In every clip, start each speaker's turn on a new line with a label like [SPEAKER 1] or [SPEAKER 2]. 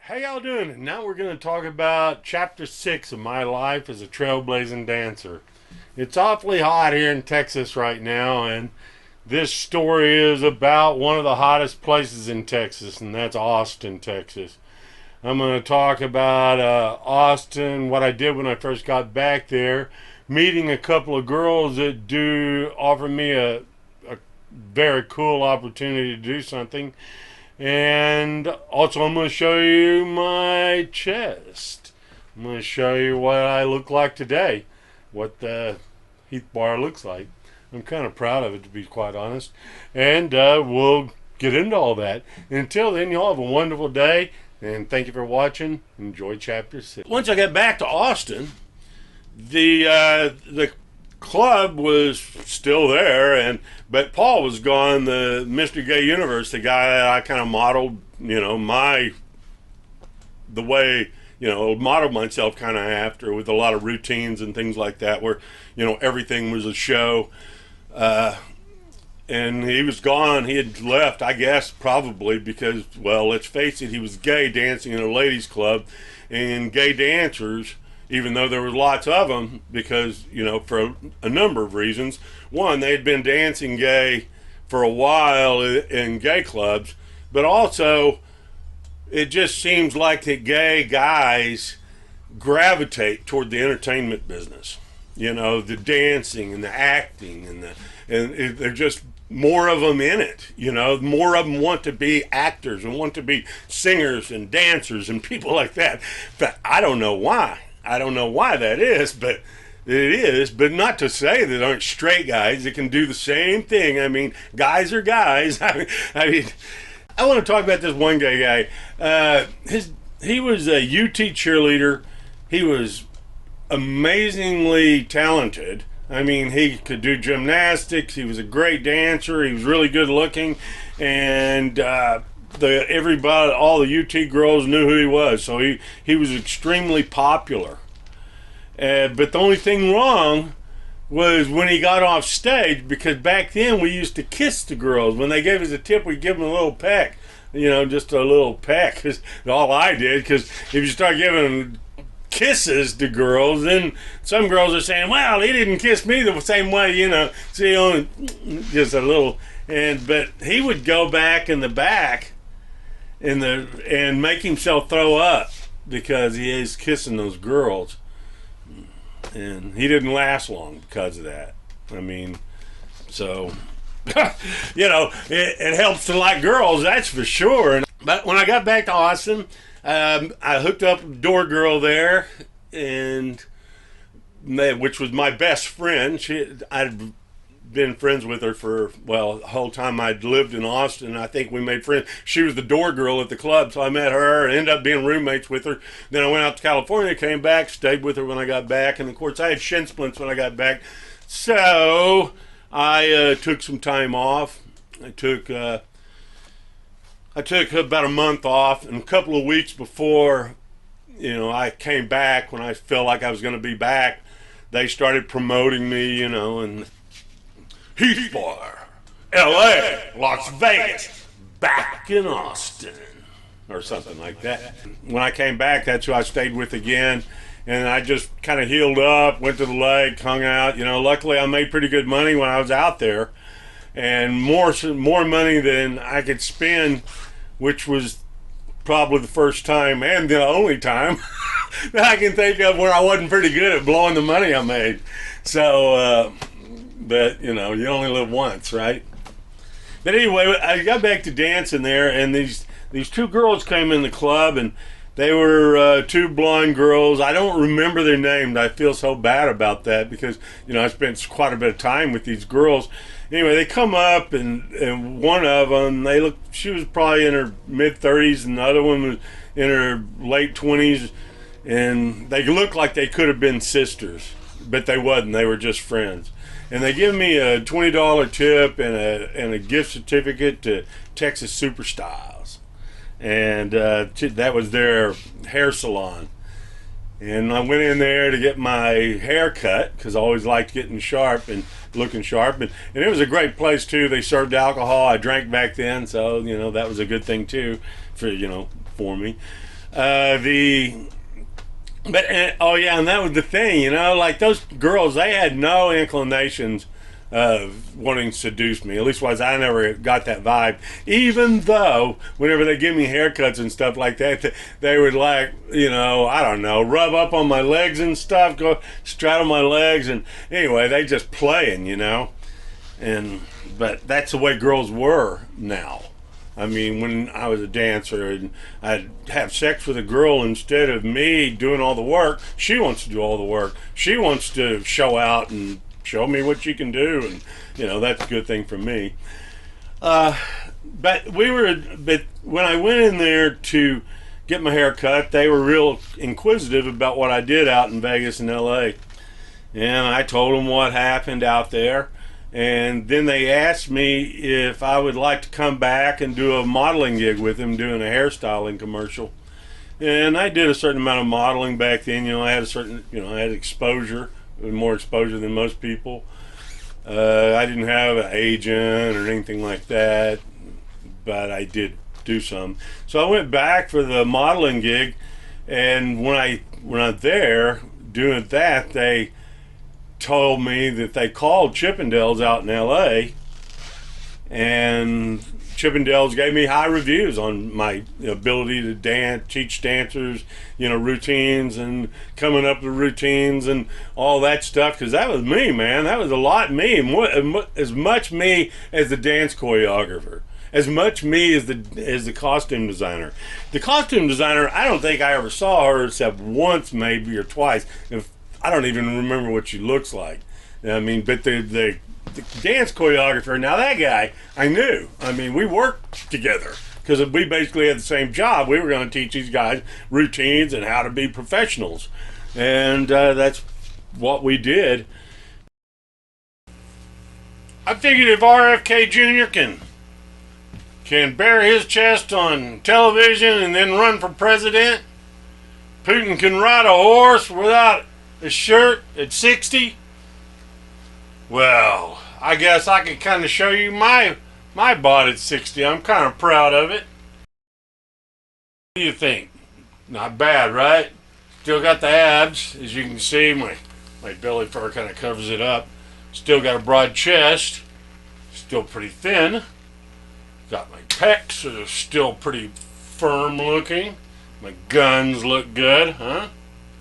[SPEAKER 1] How y'all doing? And now we're going to talk about chapter 6 of my life as a trailblazing dancer. It's awfully hot here in Texas right now, and this story is about one of the hottest places in Texas, and that's Austin, Texas. I'm going to talk about Austin, what I did when I first got back there, meeting a couple of girls that do offer me a very cool opportunity to do something. And also, I'm going to show you my chest. I'm going to show you what I look like today, what the Heath bar looks like. I'm kind of proud of it, to be quite honest. And we'll get into all that. Until then, y'all have a wonderful day, and thank you for watching. Enjoy chapter 6. Once I got back to Austin, the club was still there, but Paul was gone. The Mr. Gay Universe, the guy that I kind of modeled, the way, modeled myself kind of after, with a lot of routines and things like that, where, everything was a show. And he was gone. He had left, I guess, probably because, well, let's face it, he was gay, dancing in a ladies' club, and gay dancers, even though there was lots of them, because, for a number of reasons. One, they had been dancing gay for a while in gay clubs, but also it just seems like that gay guys gravitate toward the entertainment business. The dancing and the acting and they're just more of them in it. More of them want to be actors and want to be singers and dancers and people like that. But I don't know why. I don't know why that is, but it is. But not to say that aren't straight guys that can do the same thing. I mean, guys are guys. I want to talk about this one gay guy. He was a UT cheerleader. He was amazingly talented. I mean, he could do gymnastics. He was a great dancer. He was really good looking, and everybody, all the UT girls knew who he was. So he was extremely popular. But the only thing wrong was when he got off stage, because back then we used to kiss the girls. When they gave us a tip, we'd give them a little peck, just a little peck. Cause all I did, because if you start giving kisses to girls, then some girls are saying, well, he didn't kiss me the same way, see, only just a little. But he would go back in the back and make himself throw up because he is kissing those girls, and he didn't last long because of that. I mean, so it helps to like girls, that's for sure. But when I got back to Austin, I hooked up with a door girl there, which was my best friend. I'd been friends with her for, well, the whole time I'd lived in Austin. I think we made friends. She was the door girl at the club, so I met her and ended up being roommates with her. Then I went out to California, came back, stayed with her when I got back, and of course I had shin splints when I got back. So I took some time off. I took about a month off, and a couple of weeks before, I came back, when I felt like I was going to be back, they started promoting me, and Heath Bar, L.A., Las Vegas, back in Austin, or something like that. When I came back, that's who I stayed with again, and I just kind of healed up, went to the lake, hung out. Luckily I made pretty good money when I was out there, and more money than I could spend, which was probably the first time and the only time that I can think of where I wasn't pretty good at blowing the money I made. So, but you only live once, right? But anyway, I got back to dancing there, and these two girls came in the club, and they were two blonde girls. I don't remember their names. I feel so bad about that because, I spent quite a bit of time with these girls. Anyway, they come up, and one of them, she was probably in her mid-30s, and the other one was in her late 20s, and they looked like they could have been sisters, but they wasn't. They were just friends. And they give me a $20 tip and a gift certificate to Texas Superstyles. And that was their hair salon. And I went in there to get my hair cut, because I always liked getting sharp and looking sharp. And it was a great place, too. They served alcohol. I drank back then, so, that was a good thing, too, for me. The but oh yeah, and that was the thing, you know, like those girls, they had no inclinations of wanting to seduce me. At least was I never got that vibe. Even though whenever they give me haircuts and stuff like that, they would like, you know, I don't know, rub up on my legs and stuff, go straddle my legs, and anyway, they just playing, you know. And but that's the way girls were now. I mean, when I was a dancer and I'd have sex with a girl instead of me doing all the work, she wants to do all the work. She wants to show out and show me what she can do, and you know that's a good thing for me. But when I went in there to get my hair cut, they were real inquisitive about what I did out in Vegas and L.A. And I told them what happened out there. And then they asked me if I would like to come back and do a modeling gig with them, doing a hairstyling commercial. And I did a certain amount of modeling back then. You know, I had I had exposure, more exposure than most people. I didn't have an agent or anything like that, but I did do some. So I went back for the modeling gig, and when I was there doing that, they told me that they called Chippendales out in LA, and Chippendales gave me high reviews on my ability to dance, teach dancers, you know, routines and coming up with routines and all that stuff. Because that was me, man. That was a lot me, as much me as the dance choreographer, as much me as the costume designer. The costume designer, I don't think I ever saw her except once, maybe, or twice. I don't even remember what she looks like. I mean, but the dance choreographer, now that guy, I knew. I mean, we worked together because we basically had the same job. We were going to teach these guys routines and how to be professionals. And that's what we did. I figured if RFK Jr. can bare his chest on television and then run for president, Putin can ride a horse without a shirt at 60. Well, I guess I could kind of show you my bod at 60. I'm kind of proud of it. What do you think? Not bad, right? Still got the abs, as you can see. My belly fur kind of covers it up. Still got a broad chest. Still pretty thin. Got my pecs that are still pretty firm looking. My guns look good, huh?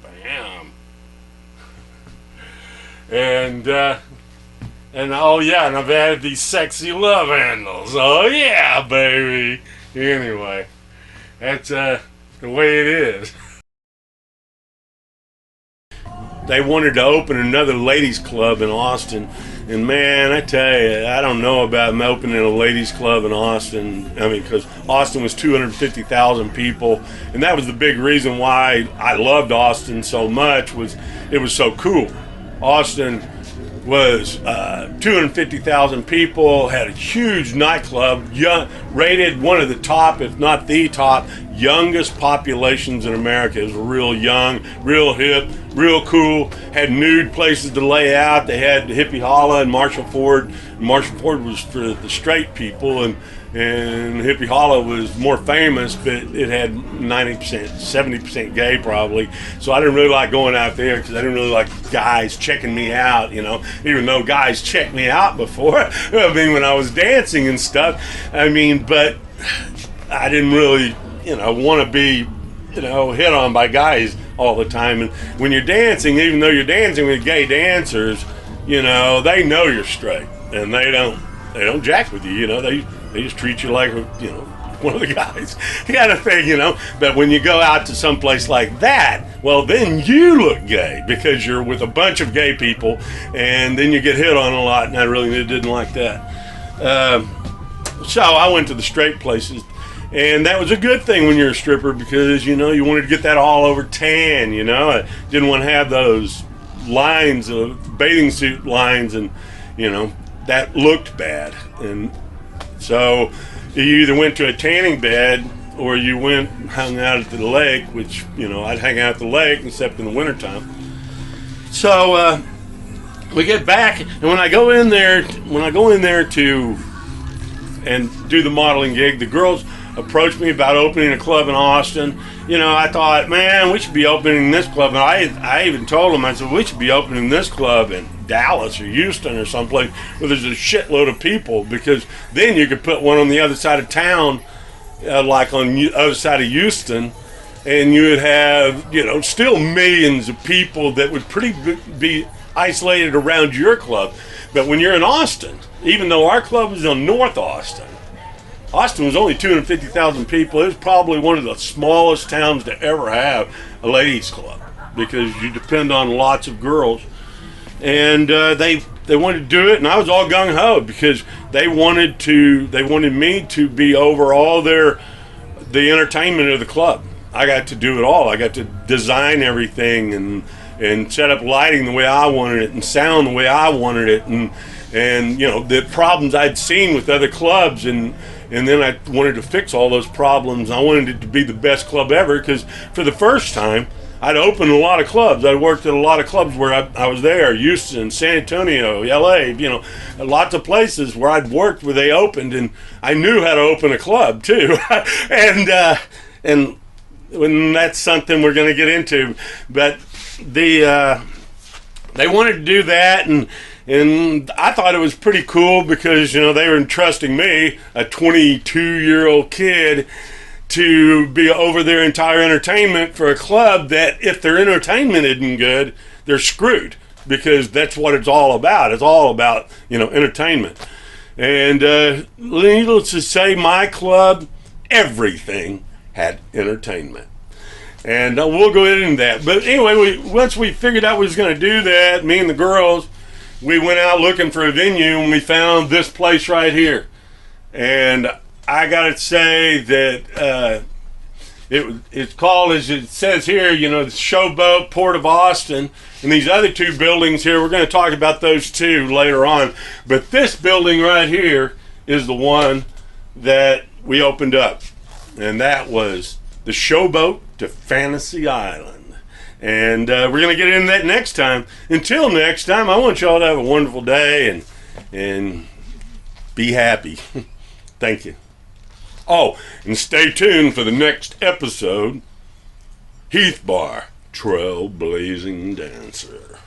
[SPEAKER 1] Bam. And oh yeah, and I've added these sexy love handles. Oh yeah, baby. Anyway, that's the way it is. They wanted to open another ladies club in Austin, and man, I tell you, I don't know about them opening a ladies club in Austin. I mean, because Austin was 250,000 people, and that was the big reason why I loved Austin so much. Was it was so cool. Austin was 250,000 people, had a huge nightclub, rated one of the top, if not the top, youngest populations in America. It was real young, real hip, real cool, had nude places to lay out. They had Hippie Holla and Marshall Ford. Marshall Ford was for the straight people, and Hippie Holla was more famous, but it had 90%, 70% gay probably. So I didn't really like going out there because I didn't really like guys checking me out, you know, even though guys checked me out before. I mean, when I was dancing and stuff. I mean, but I didn't really, you know, want to be, you know, hit on by guys all the time. And when you're dancing, even though you're dancing with gay dancers, you know, they know you're straight, and they don't jack with you, you know, they just treat you like, you know, one of the guys kind of thing, you know. But when you go out to some place like that, well, then you look gay because you're with a bunch of gay people, and then you get hit on a lot, and I really didn't like that. So I went to the straight places, and that was a good thing when you're a stripper because, you know, you wanted to get that all over tan, you know. I didn't want to have those lines of bathing suit lines, and, you know, that looked bad. And so you either went to a tanning bed or you hung out at the lake, which, you know, I'd hang out at the lake except in the wintertime. So we get back, and when I go in there to and do the modeling gig, the girls approached me about opening a club in Austin. You know, I thought, man, we should be opening this club. And I even told them, I said, we should be opening this club in Dallas or Houston or someplace where there's a shitload of people, because then you could put one on the other side of town, like on the other side of Houston, and you would have, you know, still millions of people that would be isolated around your club. But when you're in Austin, even though our club is on North Austin, Austin was only 250,000 people. It was probably one of the smallest towns to ever have a ladies' club, because you depend on lots of girls. And they wanted to do it, and I was all gung-ho, because they wanted me to be over all the entertainment of the club. I got to do it all. I got to design everything and set up lighting the way I wanted it and sound the way I wanted it, and you know, the problems I'd seen with other clubs, and then I wanted to fix all those problems. I wanted it to be the best club ever, because for the first time I'd opened a lot of clubs. I worked at a lot of clubs where I was there, Houston, San Antonio, LA, you know, lots of places where I'd worked where they opened, and I knew how to open a club too. and when that's something we're going to get into, but they wanted to do that, and I thought it was pretty cool, because, you know, they were entrusting me, a 22-year-old kid, to be over their entire entertainment for a club that, if their entertainment isn't good, they're screwed, because that's what it's all about. It's all about, you know, entertainment. And needless to say, my club, everything had entertainment. And we'll go into that. But anyway, once we figured out we was going to do that, me and the girls, we went out looking for a venue, and we found this place right here. And I got to say that it's called, as it says here, you know, the Showboat, Port of Austin. And these other two buildings here, we're going to talk about those two later on. But this building right here is the one that we opened up. And that was the Showboat to Fantasy Island. And we're going to get into that next time. Until next time, I want y'all to have a wonderful day and be happy. Thank you. Oh, and stay tuned for the next episode. Heath Bar, Trailblazing Dancer.